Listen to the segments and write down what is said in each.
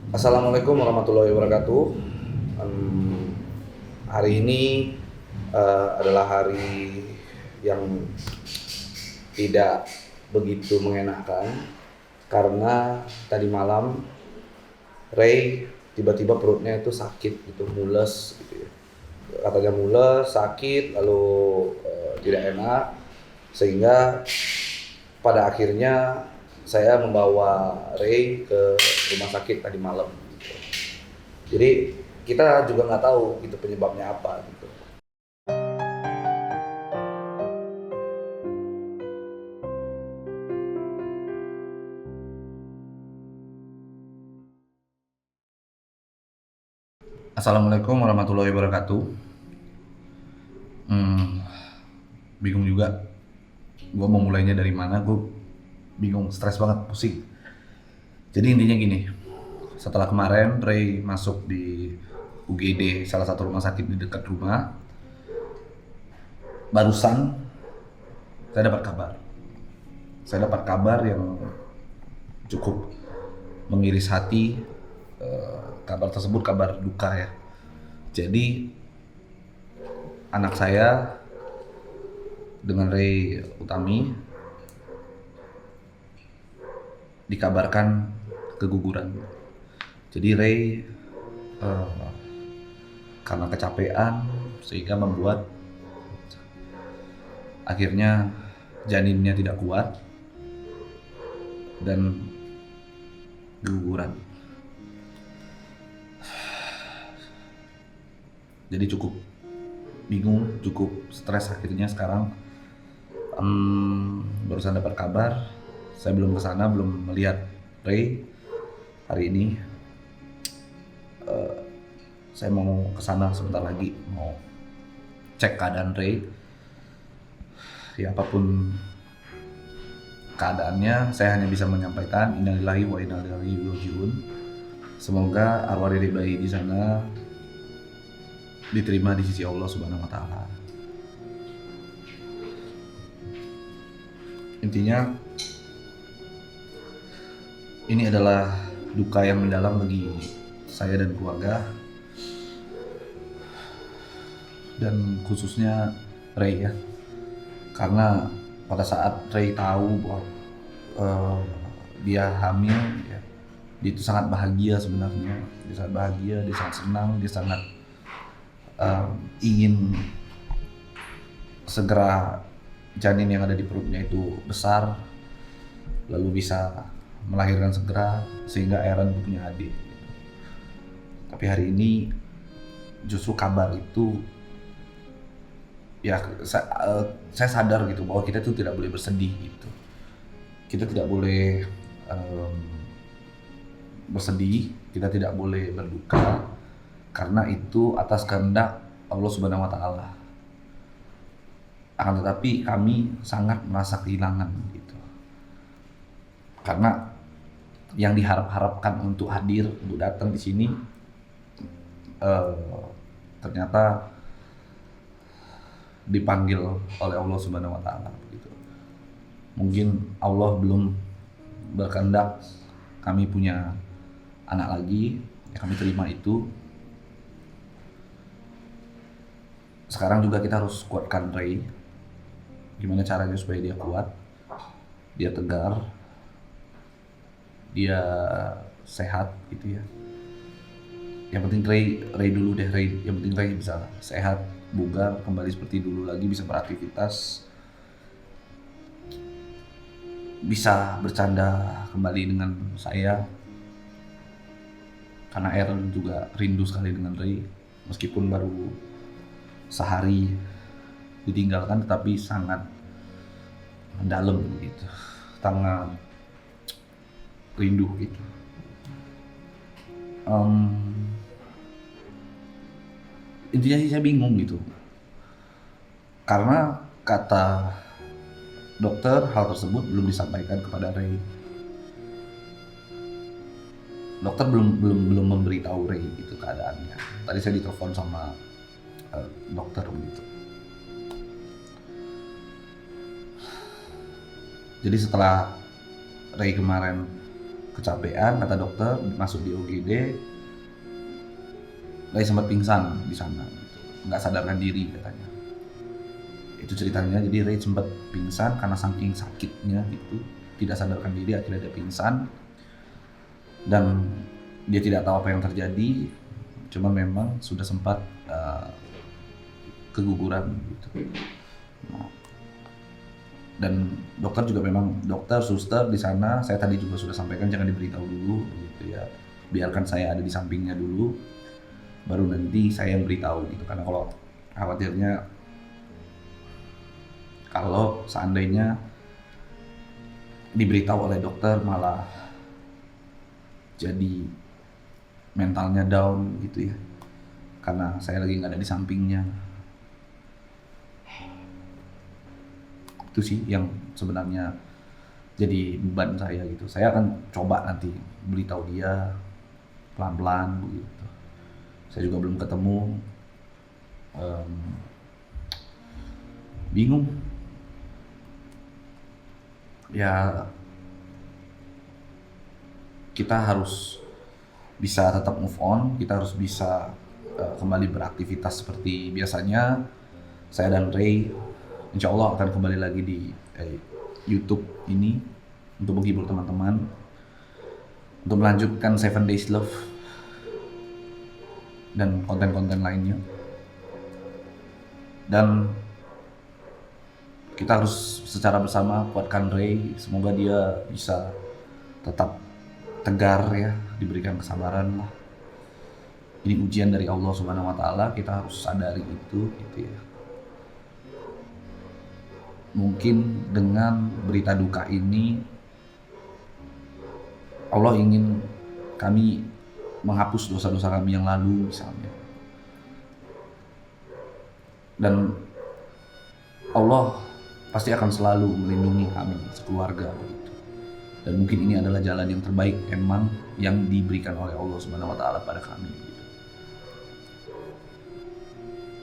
Assalamualaikum warahmatullahi wabarakatuh. Hari ini adalah hari yang tidak begitu mengenakan karena tadi malam Ray tiba-tiba perutnya itu sakit gitu, mules gitu ya. Katanya mules, sakit, lalu tidak enak sehingga pada akhirnya saya membawa Ray ke rumah sakit tadi malam. Jadi kita juga nggak tahu gitu penyebabnya apa gitu. Assalamualaikum warahmatullahi wabarakatuh. Hmm, Bingung juga. Gue mau mulainya dari mana? Gue bingung, stres banget, pusing. Jadi intinya gini, setelah kemarin Ray masuk di UGD, salah satu rumah sakit di dekat rumah, barusan saya dapat kabar. Saya dapat kabar yang cukup mengiris hati. Kabar tersebut kabar duka ya. Jadi anak saya dengan Ray Utami dikabarkan keguguran. Jadi Ray eh, karena kecapean sehingga membuat akhirnya janinnya tidak kuat dan keguguran. Jadi cukup bingung, cukup stres akhirnya sekarang. Barusan dapat kabar, saya belum kesana, belum melihat Ray hari ini. Saya mau kesana sebentar lagi, mau cek keadaan Ray. Ya apapun keadaannya, saya hanya bisa menyampaikan innalillahi wa inna ilaihi rajiun. Semoga arwah dedek bayi di sana diterima di sisi Allah Subhanahu wa taala. Intinya ini adalah duka yang mendalam bagi saya dan keluarga, dan khususnya Ray ya. Karena pada saat Ray tahu bahwa dia hamil ya, dia itu sangat bahagia sebenarnya. Dia sangat bahagia, dia sangat senang, dia sangat ingin segera janin yang ada di perutnya itu besar, lalu bisa melahirkan segera sehingga Aaron punya adik. Tapi hari ini justru kabar itu ya saya sadar gitu bahwa kita tuh tidak boleh bersedih gitu. Kita tidak boleh bersedih, kita tidak boleh berduka karena itu atas kehendak Allah Subhanahu wa taala. Akan tetapi kami sangat merasa kehilangan gitu. Karena yang diharap-harapkan untuk hadir, untuk datang di sini ternyata dipanggil oleh Allah Subhanahu wa taala gitu. Mungkin Allah belum berkehendak kami punya anak lagi, ya kami terima itu. Sekarang juga kita harus kuatkan Ray. Gimana caranya supaya dia kuat, dia tegar, dia sehat gitu ya. Yang penting Ray dulu deh, Ray. Yang penting Ray bisa sehat, bugar, kembali seperti dulu lagi, bisa beraktivitas, bisa bercanda kembali dengan saya. Karena Aaron juga rindu sekali dengan Ray, meskipun baru sehari ditinggalkan, tetapi sangat mendalam gitu, sangat rindu gitu. Intinya sih saya bingung gitu, karena kata dokter hal tersebut belum disampaikan kepada Ray. Dokter belum memberitahu Ray gitu keadaannya. Tadi saya ditelepon sama dokter begitu. Jadi setelah Ray kemarin kecapean kata dokter, masuk di UGD. Ray sempat pingsan di sana, gitu. Nggak sadarkan diri katanya. Itu ceritanya. Jadi Ray sempat pingsan karena saking sakitnya gitu, tidak sadarkan diri, akhirnya dia pingsan dan dia tidak tahu apa yang terjadi. Cuma memang sudah sempat keguguran gitu. Nah, dan dokter juga memang dokter, suster di sana, saya tadi juga sudah sampaikan jangan diberitahu dulu gitu ya. Biarkan saya ada di sampingnya dulu, baru nanti saya yang beritahu gitu. Karena kalau khawatirnya kalau seandainya diberitahu oleh dokter malah jadi mentalnya down gitu ya. Karena saya lagi nggak ada di sampingnya. Itu sih yang sebenarnya jadi beban saya gitu. Saya akan coba nanti beritahu dia pelan-pelan begitu. Saya juga belum ketemu, bingung. Ya kita harus bisa tetap move on, kita harus bisa kembali beraktivitas seperti biasanya. Saya dan Ray insya Allah akan kembali lagi di YouTube ini untuk menghibur teman-teman, untuk melanjutkan 7 Days Love dan konten-konten lainnya. Dan kita harus secara bersama kuatkan Ray, semoga dia bisa tetap tegar ya, diberikan kesabaran lah. Ini ujian dari Allah Subhanahu wa taala, kita harus sadari itu gitu ya. Mungkin dengan berita duka ini Allah ingin kami menghapus dosa-dosa kami yang lalu misalnya. Dan Allah pasti akan selalu melindungi kami sekeluarga begitu. Dan mungkin ini adalah jalan yang terbaik emang yang diberikan oleh Allah Subhanahu wa taala pada kami gitu.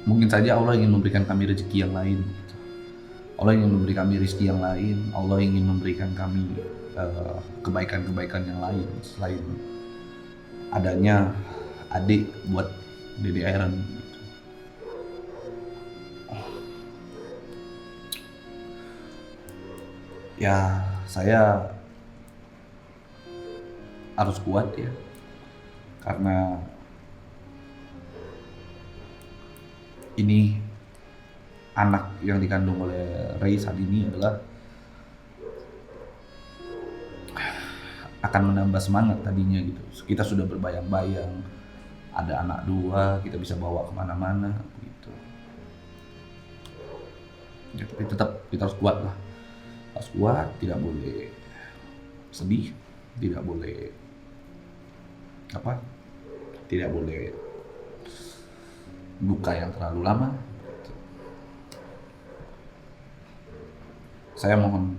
Mungkin saja Allah ingin memberikan kami rezeki yang lain gitu. Allah ingin memberi kami rezeki yang lain, Allah ingin memberikan kami kebaikan-kebaikan yang lain selain adanya adik buat Dede Aaron gitu. Ya saya harus kuat ya, karena ini anak yang dikandung oleh Ray saat ini adalah akan menambah semangat tadinya gitu. Kita sudah berbayang-bayang ada anak 2, kita bisa bawa kemana-mana gitu. Ya, tapi tetap kita harus kuat lah, harus kuat, tidak boleh sedih, tidak boleh tidak boleh duka yang terlalu lama. Saya mohon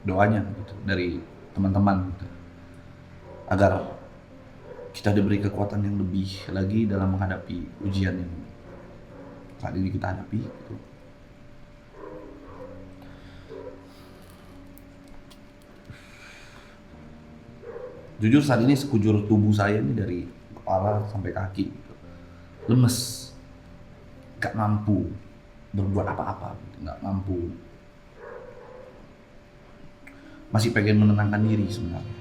doanya gitu dari teman-teman gitu, agar kita diberi kekuatan yang lebih lagi dalam menghadapi ujian yang saat ini kita hadapi gitu. Jujur saat ini sekujur tubuh saya ini dari kepala sampai kaki gitu, lemes, gak mampu berbuat apa-apa gitu, gak mampu. Masih pengen menenangkan diri sebenarnya.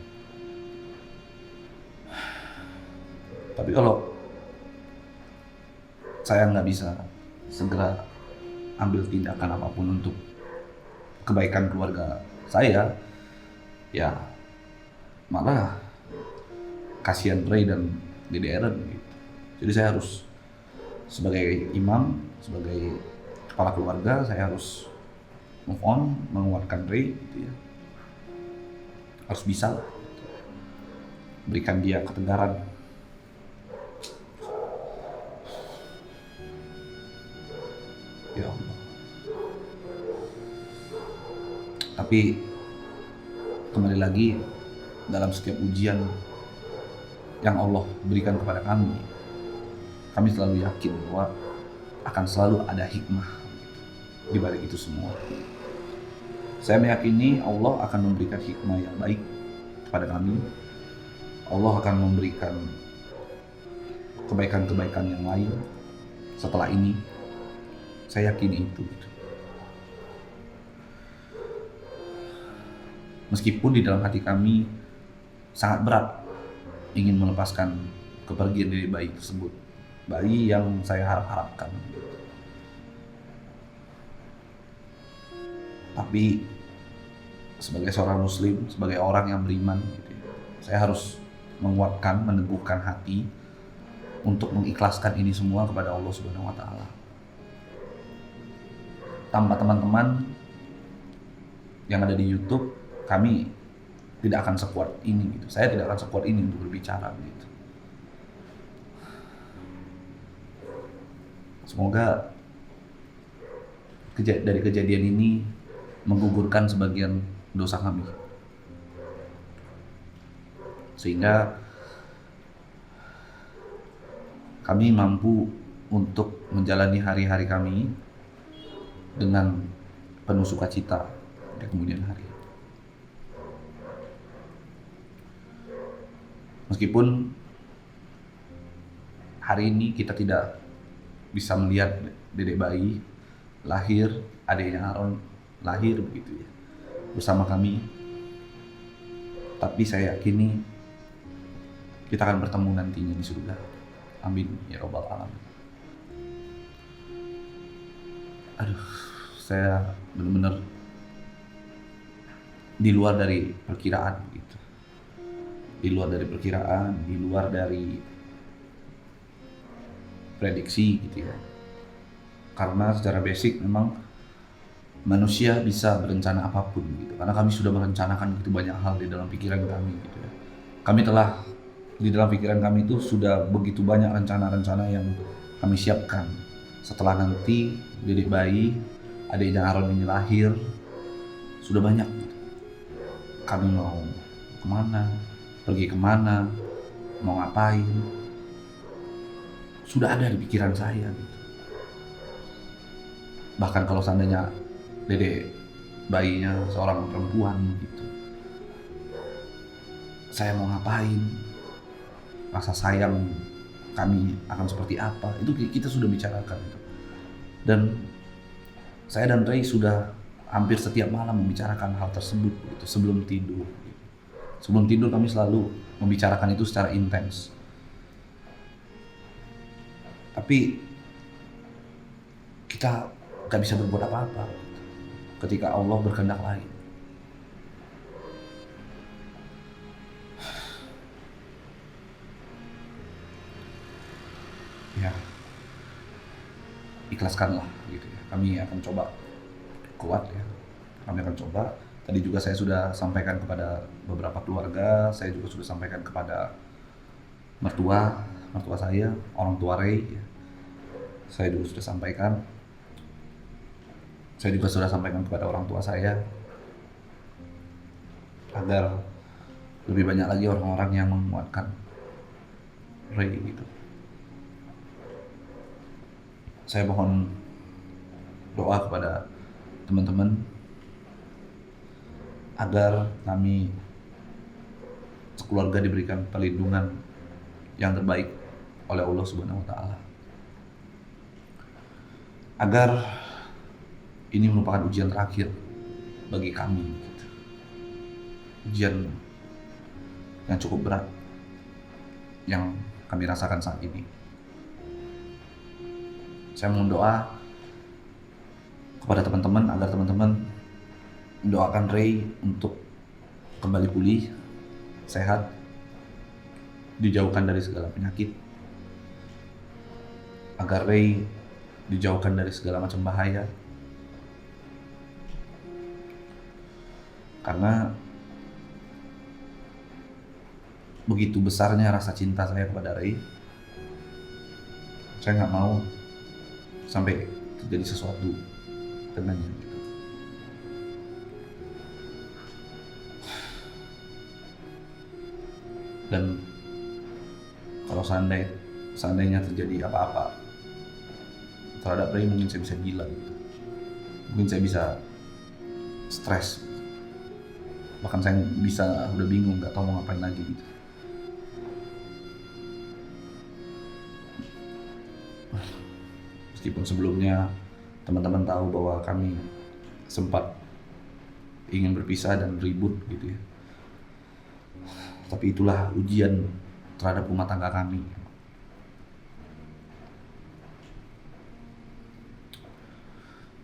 Tapi kalau saya nggak bisa segera ambil tindakan apapun untuk kebaikan keluarga saya, ya malah kasihan Ray dan Dede Aaron gitu. Jadi saya harus sebagai imam, sebagai kepala keluarga, saya harus move on, menguatkan Ray gitu ya. Harus bisa lah, berikan dia ketegaran. Ya Allah. Tapi kembali lagi, dalam setiap ujian yang Allah berikan kepada kami selalu yakin bahwa akan selalu ada hikmah di balik itu semua. Saya meyakini Allah akan memberikan hikmah yang baik kepada kami, Allah akan memberikan kebaikan-kebaikan yang lain setelah ini. Saya yakin itu. Meskipun di dalam hati kami sangat berat ingin melepaskan kepergian dari bayi tersebut, bayi yang saya harapkan. Tapi sebagai seorang muslim, sebagai orang yang beriman, saya harus menguatkan, meneguhkan hati untuk mengikhlaskan ini semua kepada Allah Subhanahu wa taala. Tanpa teman-teman yang ada di YouTube, kami tidak akan sekuat ini gitu. Saya tidak akan sekuat ini untuk berbicara gitu. Semoga dari kejadian ini menggugurkan sebagian dosa kami, sehingga kami mampu untuk menjalani hari-hari kami dengan penuh sukacita di kemudian hari. Meskipun hari ini kita tidak bisa melihat dedek bayi lahir, adiknya Aaron lahir begitu ya, bersama kami, tapi saya yakini kita akan bertemu nantinya di surga. Amin ya robbal alamin. Aduh, saya benar-benar di luar dari perkiraan gitu. Di luar dari perkiraan, di luar dari prediksi gitu ya. Karena secara basic memang manusia bisa berencana apapun gitu. Karena kami sudah merencanakan begitu banyak hal di dalam pikiran kami gitu ya. Kami telah di dalam pikiran kami itu sudah begitu banyak rencana-rencana yang kami siapkan. Setelah nanti dedek bayi, adiknya Aaron ini lahir, sudah banyak gitu. Kami mau kemana, pergi kemana, mau ngapain, sudah ada di pikiran saya gitu. Bahkan kalau seandainya dedek bayinya seorang perempuan gitu, saya mau ngapain, rasa sayang kami akan seperti apa, itu kita sudah bicarakan itu. Dan saya dan Ray sudah hampir setiap malam membicarakan hal tersebut gitu, sebelum tidur gitu. Sebelum tidur kami selalu membicarakan itu secara intens. Tapi kita gak bisa berbuat apa-apa ketika Allah berkehendak lain. Ya, ikhlaskanlah gitu ya. Kami akan coba kuat ya. Kami akan coba. Tadi juga saya sudah sampaikan kepada beberapa keluarga, saya juga sudah sampaikan kepada mertua saya, orang tua Ray ya. Saya juga sudah sampaikan. Saya juga sudah sampaikan kepada orang tua saya agar lebih banyak lagi orang-orang yang menguatkan Ray gitu. Saya mohon doa kepada teman-teman agar kami sekeluarga diberikan perlindungan yang terbaik oleh Allah Subhanahu wa taala. Agar ini merupakan ujian terakhir bagi kami gitu. Ujian yang cukup berat yang kami rasakan saat ini. Saya mohon doa kepada teman-teman agar teman-teman mendoakan Ray untuk kembali pulih, sehat, dijauhkan dari segala penyakit, agar Ray dijauhkan dari segala macam bahaya. Karena begitu besarnya rasa cinta saya kepada Ray, saya nggak mau sampai terjadi sesuatu dengannya gitu. Dan kalau seandainya terjadi apa-apa terhadap Ray, mungkin saya bisa gila gitu. Mungkin saya bisa stres. Bahkan saya udah bingung, nggak tahu mau ngapain lagi gitu. Meskipun sebelumnya teman-teman tahu bahwa kami sempat ingin berpisah dan ribut gitu ya. Tapi itulah ujian terhadap rumah tangga kami.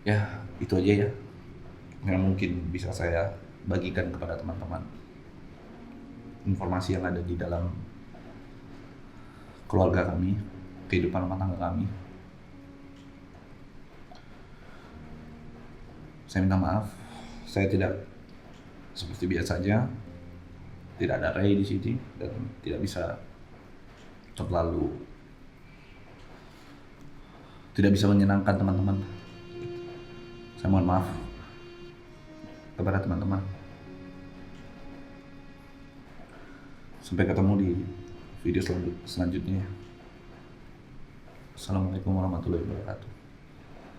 Ya, itu aja ya yang mungkin bisa saya bagikan kepada teman-teman. Informasi yang ada di dalam keluarga kami, kehidupan rumah tangga kami. Saya minta maaf, saya tidak seperti biasanya, tidak ada Ray di sini dan tidak bisa tidak bisa menyenangkan teman-teman. Saya mohon maaf kepada teman-teman. Sampai ketemu di video selanjutnya. Assalamualaikum warahmatullahi wabarakatuh.